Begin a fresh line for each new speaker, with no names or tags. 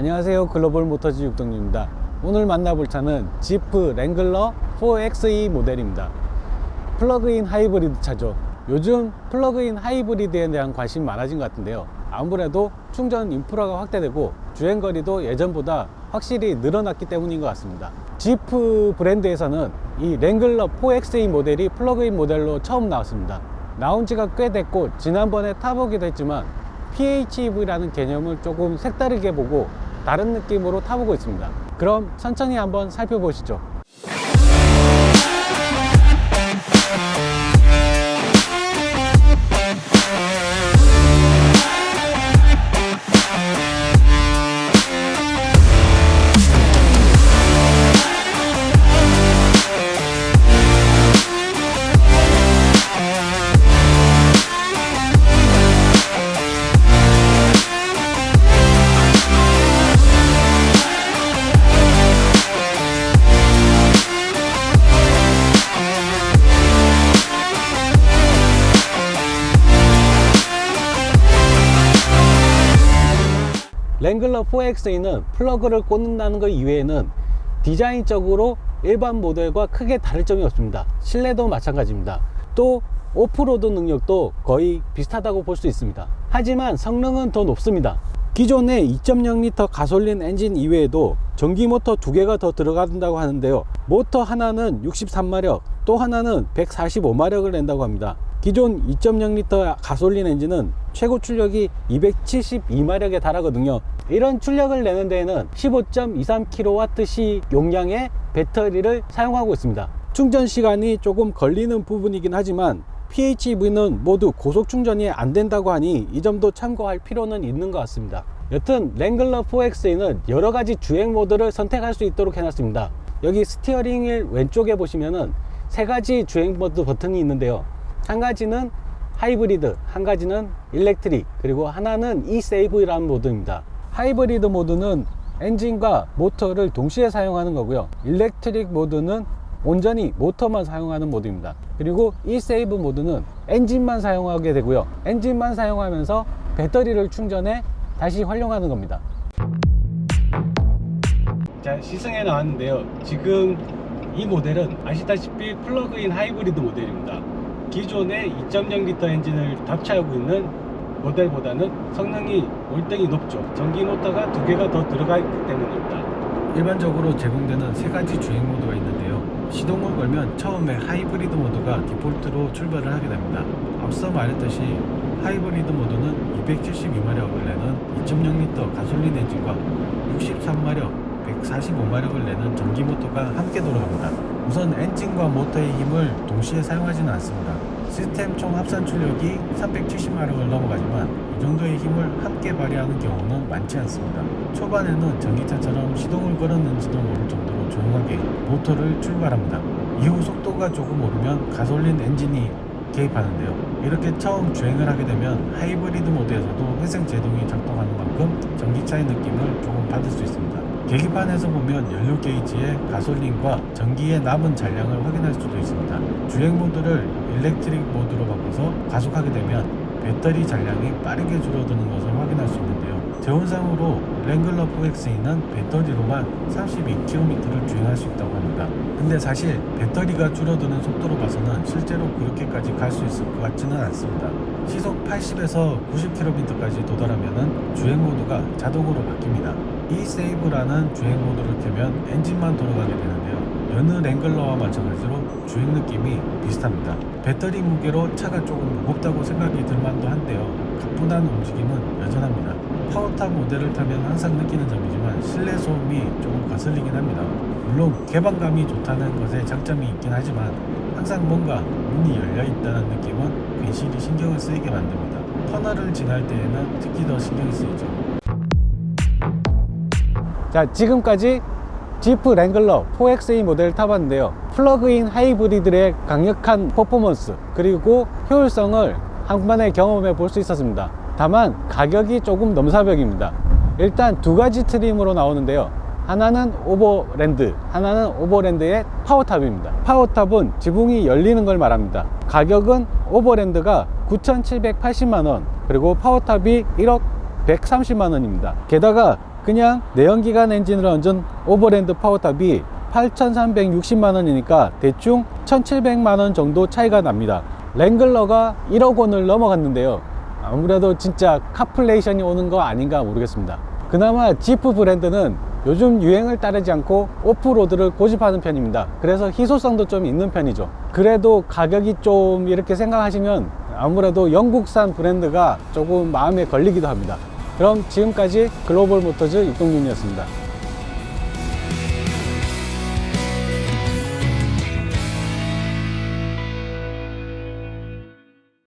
안녕하세요, 글로벌 모터즈 육동입니다. 오늘 만나볼 차는 지프 랭글러 4xe 모델입니다. 플러그인 하이브리드 차죠. 요즘 플러그인 하이브리드에 대한 관심이 많아진 것 같은데요, 아무래도 충전 인프라가 확대되고 주행거리도 예전보다 확실히 늘어났기 때문인 것 같습니다. 지프 브랜드에서는 이 랭글러 4xe 모델이 플러그인 모델로 처음 나왔습니다. 나온 지가 꽤 됐고 지난번에 타보기도 했지만 PHEV라는 개념을 조금 색다르게 보고 다른 느낌으로 타보고 있습니다. 그럼 천천히 한번 살펴보시죠. 랭글러 4xe는 플러그를 꽂는다는 것 이외에는 디자인적으로 일반 모델과 크게 다를 점이 없습니다. 실내도 마찬가지입니다. 또 오프로드 능력도 거의 비슷하다고 볼 수 있습니다. 하지만 성능은 더 높습니다. 기존의 2.0L 가솔린 엔진 이외에도 전기 모터 2개가 더 들어간다고 하는데요, 모터 하나는 63마력, 또 하나는 145마력을 낸다고 합니다. 기존 2.0L 가솔린 엔진은 최고 출력이 272마력에 달하거든요. 이런 출력을 내는 데에는 15.23kWh 용량의 배터리를 사용하고 있습니다. 충전 시간이 조금 걸리는 부분이긴 하지만 PHEV는 모두 고속 충전이 안 된다고 하니 이 점도 참고할 필요는 있는 것 같습니다. 여튼 랭글러 4xe는 여러가지 주행 모드를 선택할 수 있도록 해놨습니다. 여기 스티어링 휠 왼쪽에 보시면은 3가지 주행 모드 버튼이 있는데요, 한 가지는 하이브리드, 한 가지는 일렉트릭, 그리고 하나는 eSave이라는 모드입니다. 하이브리드 모드는 엔진과 모터를 동시에 사용하는 거고요, 일렉트릭 모드는 온전히 모터만 사용하는 모드입니다. 그리고 eSave 모드는 엔진만 사용하게 되고요, 엔진만 사용하면서 배터리를 충전해 다시 활용하는 겁니다. 자, 시승해 나왔는데요, 지금 이 모델은 아시다시피 플러그인 하이브리드 모델입니다. 기존의 2.0L 엔진을 답차하고 있는 모델보다는 성능이 월등히 높죠. 전기 모터가 2개가 더 들어가 있기 때문입니다. 일반적으로 제공되는 3가지 주행 모드가 있는데요, 시동을 걸면 처음에 하이브리드 모드가 디폴트로 출발을 하게 됩니다. 앞서 말했듯이 하이브리드 모드는 272마력을 내는 2.0L 가솔린 엔진과 63마력, 145마력을 내는 전기 모터가 함께 돌아갑니다. 우선 엔진과 모터의 힘을 동시에 사용하지는 않습니다. 시스템 총 합산 출력이 370마력을 넘어가지만 이 정도의 힘을 함께 발휘하는 경우는 많지 않습니다. 초반에는 전기차처럼 시동을 걸었는지도 모를 정도로 조용하게 모터를 출발합니다. 이후 속도가 조금 오르면 가솔린 엔진이 개입하는데요, 이렇게 처음 주행을 하게 되면 하이브리드 모드에서도 회생 제동이 작동하는 만큼 전기차의 느낌을 조금 받을 수 있습니다. 계기판에서 보면 연료 게이지에 가솔린과 전기의 남은 잔량을 확인할 수도 있습니다. 주행 모드를 일렉트릭 모드로 바꿔서 가속하게 되면 배터리 잔량이 빠르게 줄어드는 것을 확인할 수 있는데요, 재원상으로 랭글러 4xe는 배터리로만 32km를 주행할 수 있다고 합니다. 근데 사실 배터리가 줄어드는 속도로 봐서는 실제로 그렇게까지 갈 수 있을 것 같지는 않습니다. 시속 80에서 90km까지 도달하면 주행 모드가 자동으로 바뀝니다. eSave라는 주행 모드를 켜면 엔진만 돌아가게 되는데요, 여느 랭글러와 마찬가지로 주행 느낌이 비슷합니다. 배터리 무게로 차가 조금 무겁다고 생각이 들만도 한데요, 가뿐한 움직임은 여전합니다. 파워탑 모델을 타면 항상 느끼는 점이지만 실내 소음이 조금 거슬리긴 합니다. 물론 개방감이 좋다는 것에 장점이 있긴 하지만 항상 뭔가 문이 열려 있다는 느낌은 괜시리 신경을 쓰이게 만듭니다. 터널을 지날 때에는 특히 더 신경이 쓰이죠. 자, 지금까지 지프 랭글러 4xe 모델을 타봤는데요, 플러그인 하이브리드의 강력한 퍼포먼스 그리고 효율성을 한번에 경험해 볼 수 있었습니다. 다만 가격이 조금 넘사벽입니다. 일단 2가지 트림으로 나오는데요, 하나는 오버랜드, 하나는 오버랜드의 파워탑입니다. 파워탑은 지붕이 열리는 걸 말합니다. 가격은 오버랜드가 9,780만원, 그리고 파워탑이 1억 130만원입니다. 게다가
그냥 내연기관 엔진을 얹은 오버랜드 파워탑이 8,360만원이니까 대충 1,700만원 정도 차이가 납니다. 랭글러가 1억 원을 넘어갔는데요. 아무래도 진짜 카플레이션이 오는 거 아닌가 모르겠습니다. 그나마 지프 브랜드는 요즘 유행을 따르지 않고 오프로드를 고집하는 편입니다. 그래서 희소성도 좀 있는 편이죠. 그래도 가격이 좀 이렇게 생각하시면 아무래도 영국산 브랜드가 조금 마음에 걸리기도 합니다. 그럼 지금까지 글로벌 모터즈 육동윤이었습니다.